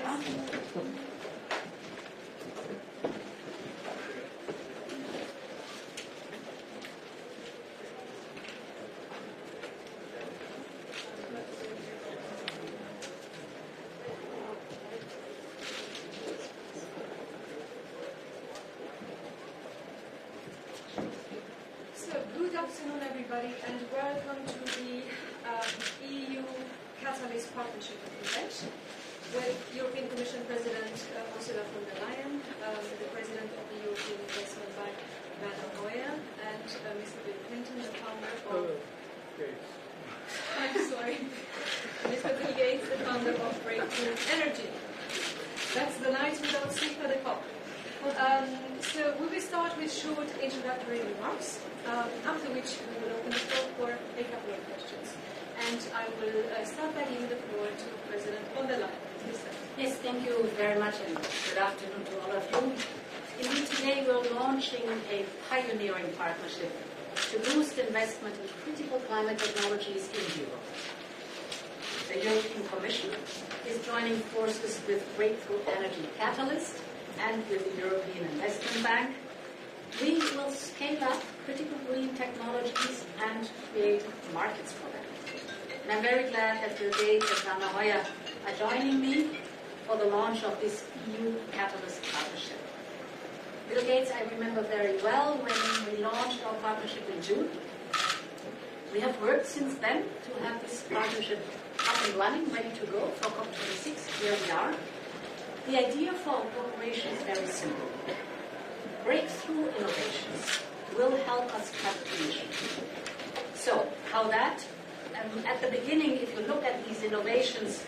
Good afternoon, everybody, and welcome to the EU Catalyst Partnership event with European Commission President Ursula von der Leyen, the President of the European Investment Bank, Werner, and Mr. Bill Clinton, the founder of... I'm sorry. Mr. Bill Gates, the founder of Breakthrough Energy. That's the night without sleep at the COP. So we will start with short introductory remarks, after which we will open the floor for a couple of questions. And I will start by giving the floor to President von der Leyen. Yes, thank you very much, and good afternoon to all of you. Indeed, today we're launching a pioneering partnership to boost investment in critical climate technologies in Europe. The European Commission is joining forces with Breakthrough Energy Catalyst and with the European Investment Bank. We will scale up critical green technologies and create markets for them. And I'm very glad that Bill Gates and Werner are joining me for the launch of this EU Catalyst Partnership. Bill Gates, I remember very well when we launched our partnership in June. We have worked since then to have this partnership up and running, ready to go for COP26. Here we are. The idea for our cooperation is very simple. Breakthrough innovations will help us cut emissions. So, how that? At the beginning, if you look at these innovations,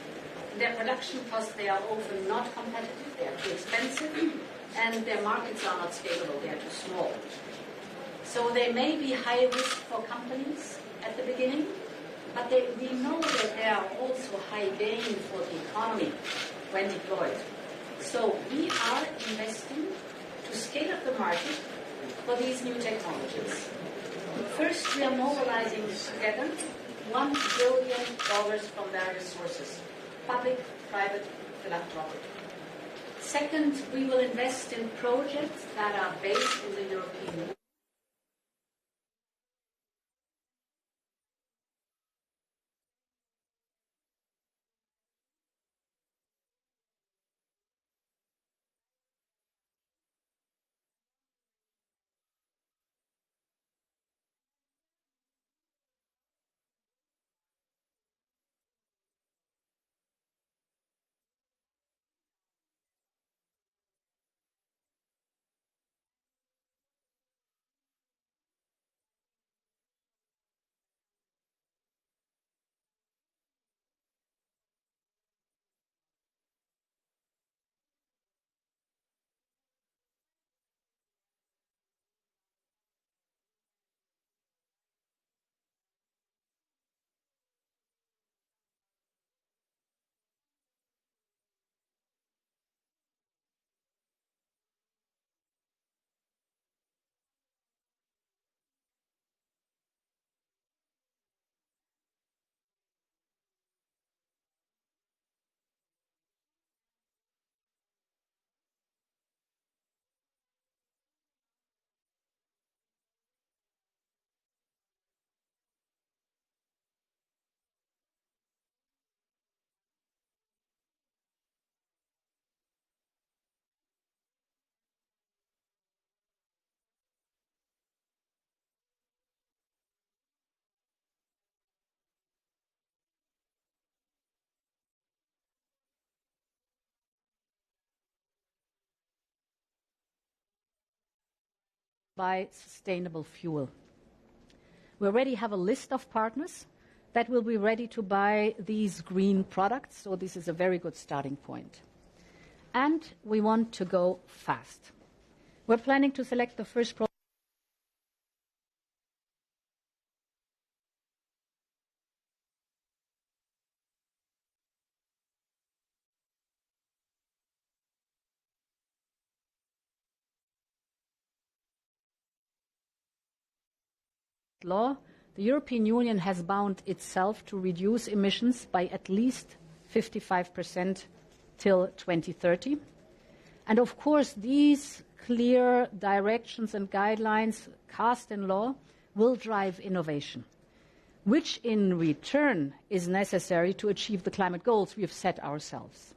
their production costs, they are often not competitive, they are too expensive, and their markets are not scalable, they are too small. So they may be high risk for companies at the beginning, but we know that they are also high gain for the economy when deployed. So we are investing to scale up the market for these new technologies. First, we are mobilizing together $1 billion from various sources, public, private, philanthropic. Second, we will invest in projects that are based in the European Union. Buy sustainable fuel. We already have a list of partners that will be ready to buy these green products, so this is a very good starting point. And we want to go fast. We're planning to select the first project. Law, the European Union has bound itself to reduce emissions by at least 55% till 2030. And of course, these clear directions and guidelines cast in law will drive innovation, which in return is necessary to achieve the climate goals we have set ourselves.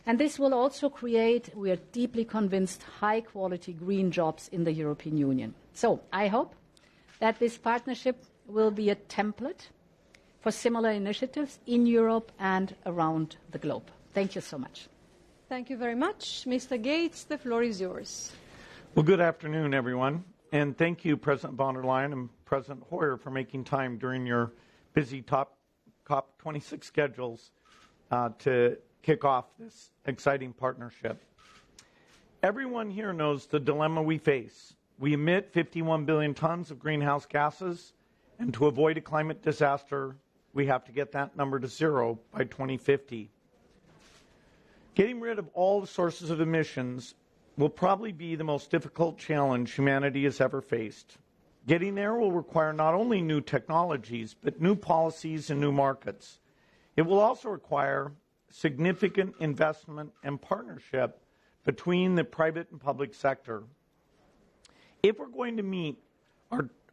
And this will also create, we are deeply convinced, high-quality green jobs in the European Union. So I hope that this partnership will be a template for similar initiatives in Europe and around the globe. Thank you so much. Thank you very much. Mr. Gates, the floor is yours. Well, good afternoon, everyone. And thank you, President von der Leyen and President Hoyer, for making time during your busy COP26 schedules to kick off this exciting partnership. Everyone here knows the dilemma we face. We emit 51 billion tons of greenhouse gases, and to avoid a climate disaster, we have to get that number to zero by 2050. Getting rid of all the sources of emissions will probably be the most difficult challenge humanity has ever faced. Getting there will require not only new technologies, but new policies and new markets. It will also require significant investment and partnership between the private and public sector. If we're going to meet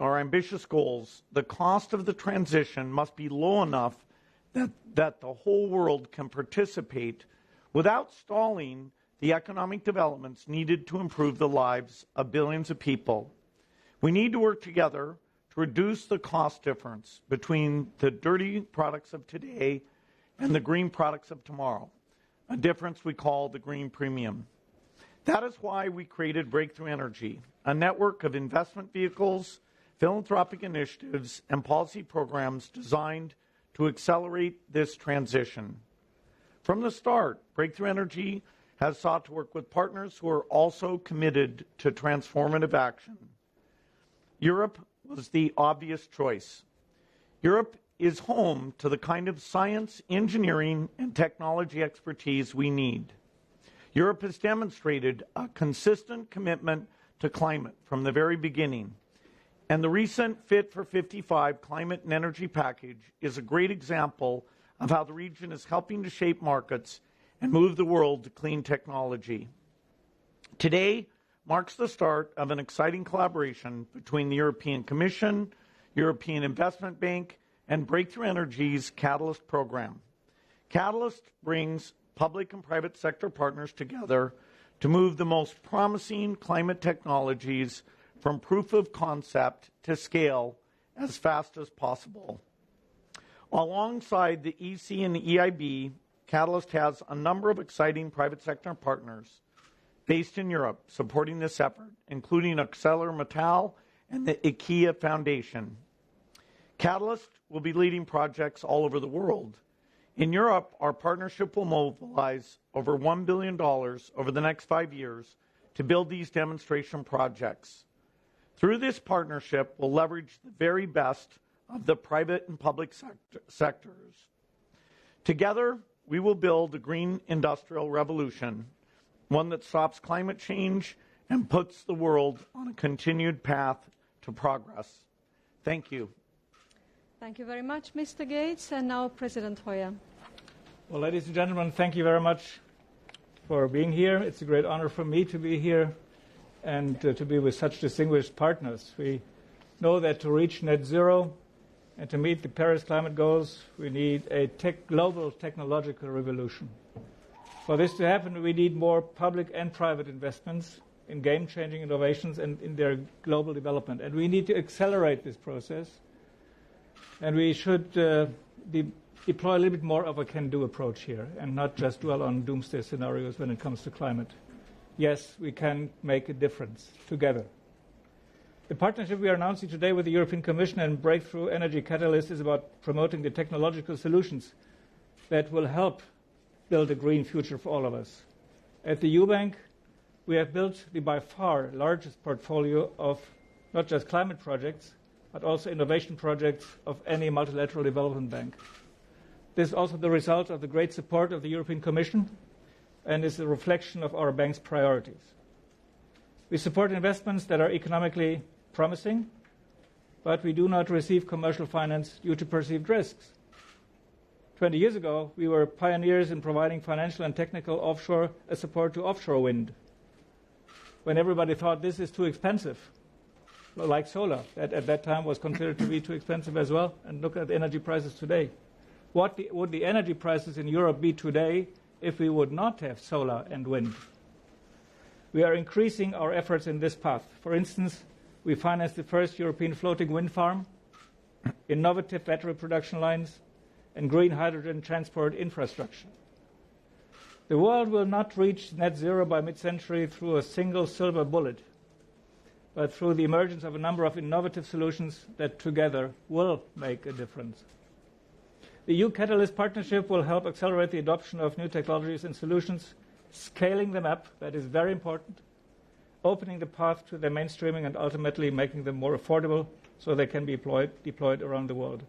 our ambitious goals, the cost of the transition must be low enough that the whole world can participate without stalling the economic developments needed to improve the lives of billions of people. We need to work together to reduce the cost difference between the dirty products of today and the green products of tomorrow, a difference we call the green premium. That is why we created Breakthrough Energy, a network of investment vehicles, philanthropic initiatives, and policy programs designed to accelerate this transition. From the start, Breakthrough Energy has sought to work with partners who are also committed to transformative action. Europe was the obvious choice. Europe is home to the kind of science, engineering, and technology expertise we need. Europe has demonstrated a consistent commitment to climate from the very beginning. And the recent Fit for 55 climate and energy package is a great example of how the region is helping to shape markets and move the world to clean technology. Today marks the start of an exciting collaboration between the European Commission, European Investment Bank, and Breakthrough Energy's Catalyst program. Catalyst brings public and private sector partners together to move the most promising climate technologies from proof of concept to scale as fast as possible. Alongside the EC and the EIB, Catalyst has a number of exciting private sector partners based in Europe supporting this effort, including ArcelorMittal and the IKEA Foundation. Catalyst will be leading projects all over the world. In Europe, our partnership will mobilize over $1 billion over the next 5 years to build these demonstration projects. Through this partnership, we'll leverage the very best of the private and public sectors. Together, we will build a green industrial revolution, one that stops climate change and puts the world on a continued path to progress. Thank you. Thank you very much, Mr. Gates. And now President Hoyer. Well, ladies and gentlemen, thank you very much for being here. It's a great honor for me to be here and to be with such distinguished partners. We know that to reach net zero and to meet the Paris climate goals, we need a global technological revolution. For this to happen, we need more public and private investments in game-changing innovations and in their global development. And we need to accelerate this process. And we should deploy a little bit more of a can-do approach here and not just dwell on doomsday scenarios when it comes to climate. Yes, we can make a difference together. The partnership we are announcing today with the European Commission and Breakthrough Energy Catalyst is about promoting the technological solutions that will help build a green future for all of us. At the Eubank, we have built the by far largest portfolio of not just climate projects, but also innovation projects of any multilateral development bank. This is also the result of the great support of the European Commission and is a reflection of our bank's priorities. We support investments that are economically promising, but we do not receive commercial finance due to perceived risks. 20 years ago, we were pioneers in providing financial and technical offshore support to offshore wind. When everybody thought this is too expensive, like solar, that at that time was considered to be too expensive as well. And look at the energy prices today. What would the energy prices in Europe be today if we would not have solar and wind? We are increasing our efforts in this path. For instance, we financed the first European floating wind farm, innovative battery production lines, and green hydrogen transport infrastructure. The world will not reach net zero by mid-century through a single silver bullet, but through the emergence of a number of innovative solutions that together will make a difference. The EU Catalyst Partnership will help accelerate the adoption of new technologies and solutions, scaling them up, that is very important, opening the path to their mainstreaming and ultimately making them more affordable so they can be deployed around the world.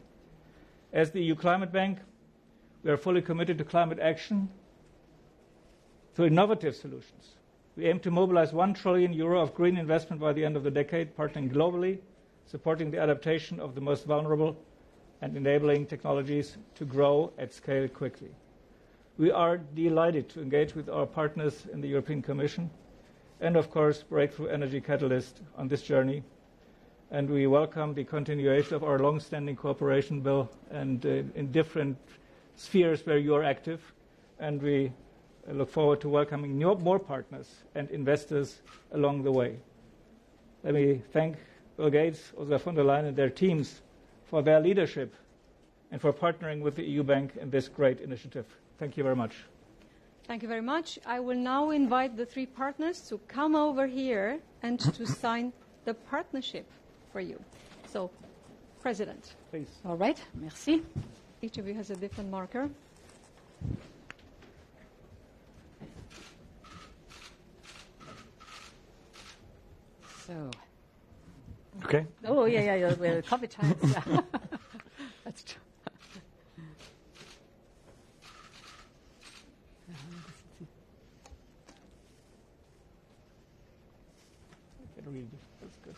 As the EU Climate Bank, we are fully committed to climate action through innovative solutions. We aim to mobilize €1 trillion of green investment by the end of the decade, partnering globally, supporting the adaptation of the most vulnerable, and enabling technologies to grow at scale quickly. We are delighted to engage with our partners in the European Commission and, of course, Breakthrough Energy Catalyst on this journey. And we welcome the continuation of our long-standing cooperation, Bill, and in different spheres where you are active. And we look forward to welcoming more partners and investors along the way. Let me thank Bill Gates, Ursula von der Leyen, and their teams for their leadership and for partnering with the EU Bank in this great initiative. Thank you very much. Thank you very much. I will now invite the three partners to come over here and to sign the partnership for you. So, President. Please. All right, merci. Each of you has a different marker. So. Okay. Oh, yeah, well, COVID times. Yeah. That's true. That's good.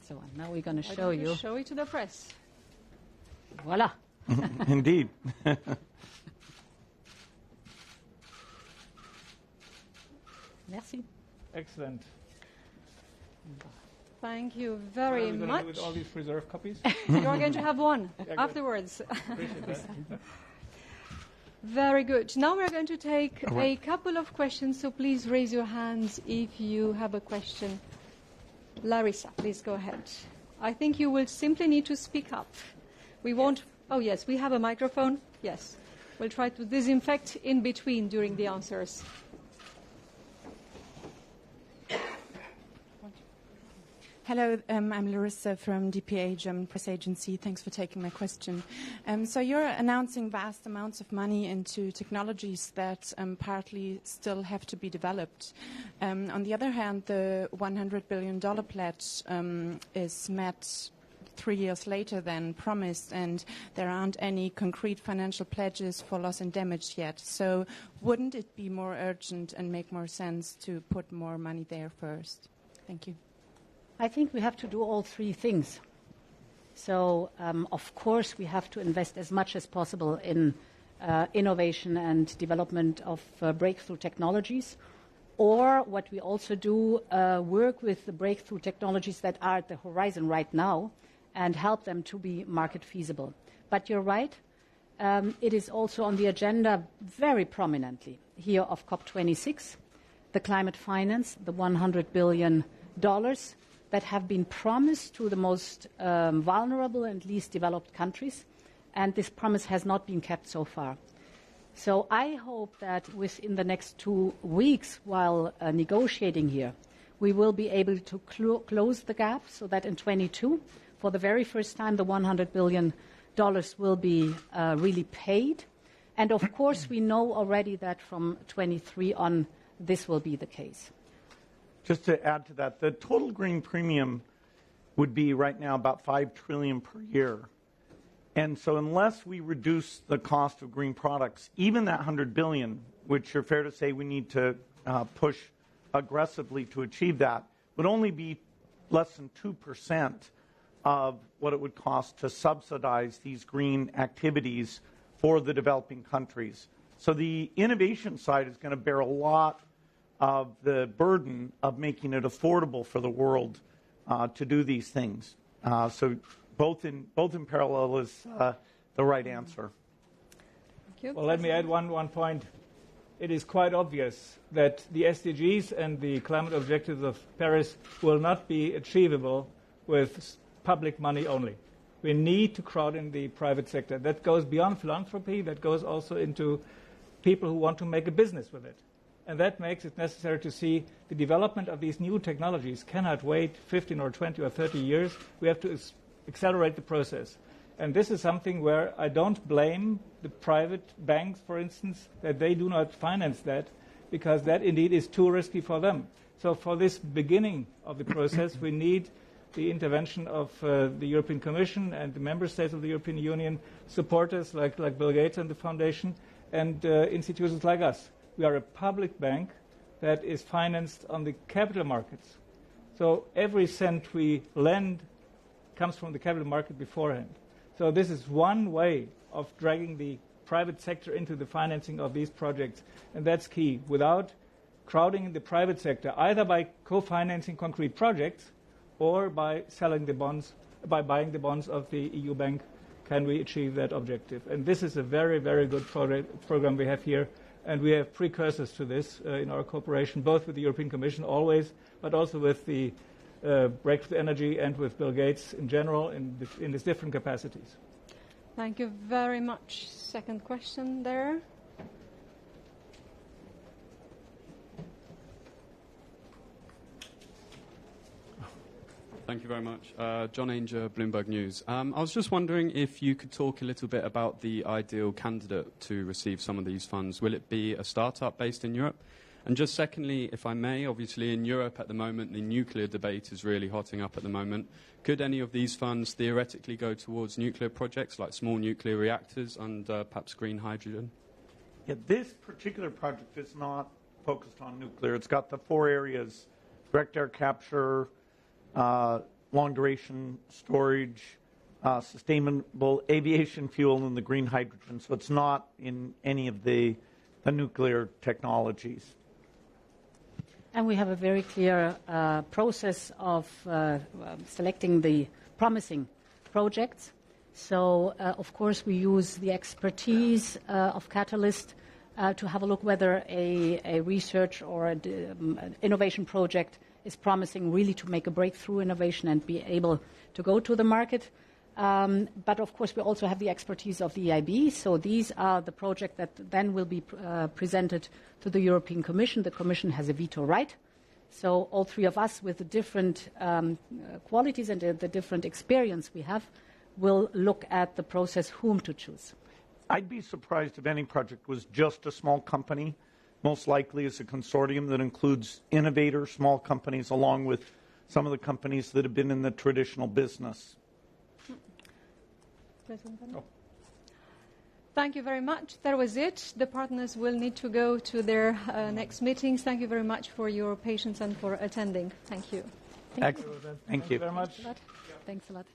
So now we're going to show you. Show it to the press. Voila. Indeed. Merci. Excellent. Thank you What very are we going to much. do with all these reserve copies? You are going to have one good. afterwards. Appreciate that. Very good. Now we're going to take a couple of questions, so please raise your hands if you have a question. Larissa, please go ahead. I think you will simply need to speak up. We won't... Oh, yes, we have a microphone. Yes. We'll try to disinfect in between during the answers. Hello, I'm Larissa from DPA, German Press Agency. Thanks for taking my question. So you're announcing vast amounts of money into technologies that partly still have to be developed. On the other hand, the $100 billion pledge is met 3 years later than promised, and there aren't any concrete financial pledges for loss and damage yet. So wouldn't it be more urgent and make more sense to put more money there first? Thank you. I think we have to do all three things. So, of course, we have to invest as much as possible in innovation and development of breakthrough technologies. Or what we also do, work with the breakthrough technologies that are at the horizon right now and help them to be market feasible. But you're right, it is also on the agenda very prominently here of COP26, the climate finance, the $100 billion that have been promised to the most vulnerable and least developed countries, and this promise has not been kept so far. So I hope that within the next 2 weeks, while negotiating here, we will be able to close the gap so that in 22, for the very first time, the $100 billion will be really paid. And of course, we know already that from 23 on, this will be the case. Just to add to that, the total green premium would be right now about $5 trillion per year. And so unless we reduce the cost of green products, even that $100 billion, which you're fair to say we need to push aggressively to achieve that, would only be less than 2% of what it would cost to subsidize these green activities for the developing countries. So the innovation side is going to bear a lot of the burden of making it affordable for the world to do these things. So both in parallel is the right answer. Thank you. Well, let me add one point. It is quite obvious that the SDGs and the climate objectives of Paris will not be achievable with public money only. We need to crowd in the private sector. That goes beyond philanthropy. That goes also into people who want to make a business with it. And that makes it necessary to see the development of these new technologies cannot wait 15 or 20 or 30 years. We have to accelerate the process. And this is something where I don't blame the private banks, for instance, that they do not finance that, because that indeed is too risky for them. So for this beginning of the process, we need the intervention of the European Commission and the member states of the European Union, supporters like Bill Gates and the Foundation, and institutions like us. We are a public bank that is financed on the capital markets. So every cent we lend comes from the capital market beforehand. So this is one way of dragging the private sector into the financing of these projects, and that's key. Without crowding in the private sector, either by co-financing concrete projects or by selling the bonds, by buying the bonds of the EU bank, can we achieve that objective. And this is a very, very good program we have here, and we have precursors to this in our cooperation, both with the European Commission always, but also with the Breakthrough Energy and with Bill Gates in general in these different capacities. Thank you very much. Second question there. Thank you very much. John Ainger, Bloomberg News. I was just wondering if you could talk a little bit about the ideal candidate to receive some of these funds. Will it be a startup based in Europe? And just secondly, if I may, obviously in Europe at the moment, the nuclear debate is really hotting up at the moment. Could any of these funds theoretically go towards nuclear projects like small nuclear reactors and perhaps green hydrogen? Yeah, this particular project is not focused on nuclear. It's got the 4 areas: direct air capture, long-duration storage, sustainable aviation fuel, and the green hydrogen. So it's not in any of the nuclear technologies. And we have a very clear process of selecting the promising projects. So, of course, we use the expertise of Catalyst to have a look whether a research or an innovation project is promising really to make a breakthrough innovation and be able to go to the market. But, of course, we also have the expertise of the EIB. So these are the projects that then will be presented to the European Commission. The Commission has a veto right. So all 3 of us, with the different qualities and the different experience we have, will look at the process whom to choose. I'd be surprised if any project was just a small company. Most likely it's a consortium that includes innovators, small companies, along with some of the companies that have been in the traditional business. Oh. Thank you very much. That was it. The partners will need to go to their next meetings. Thank you very much for your patience and for attending. Thank you. Thank you. Thank you very much. Thanks a lot.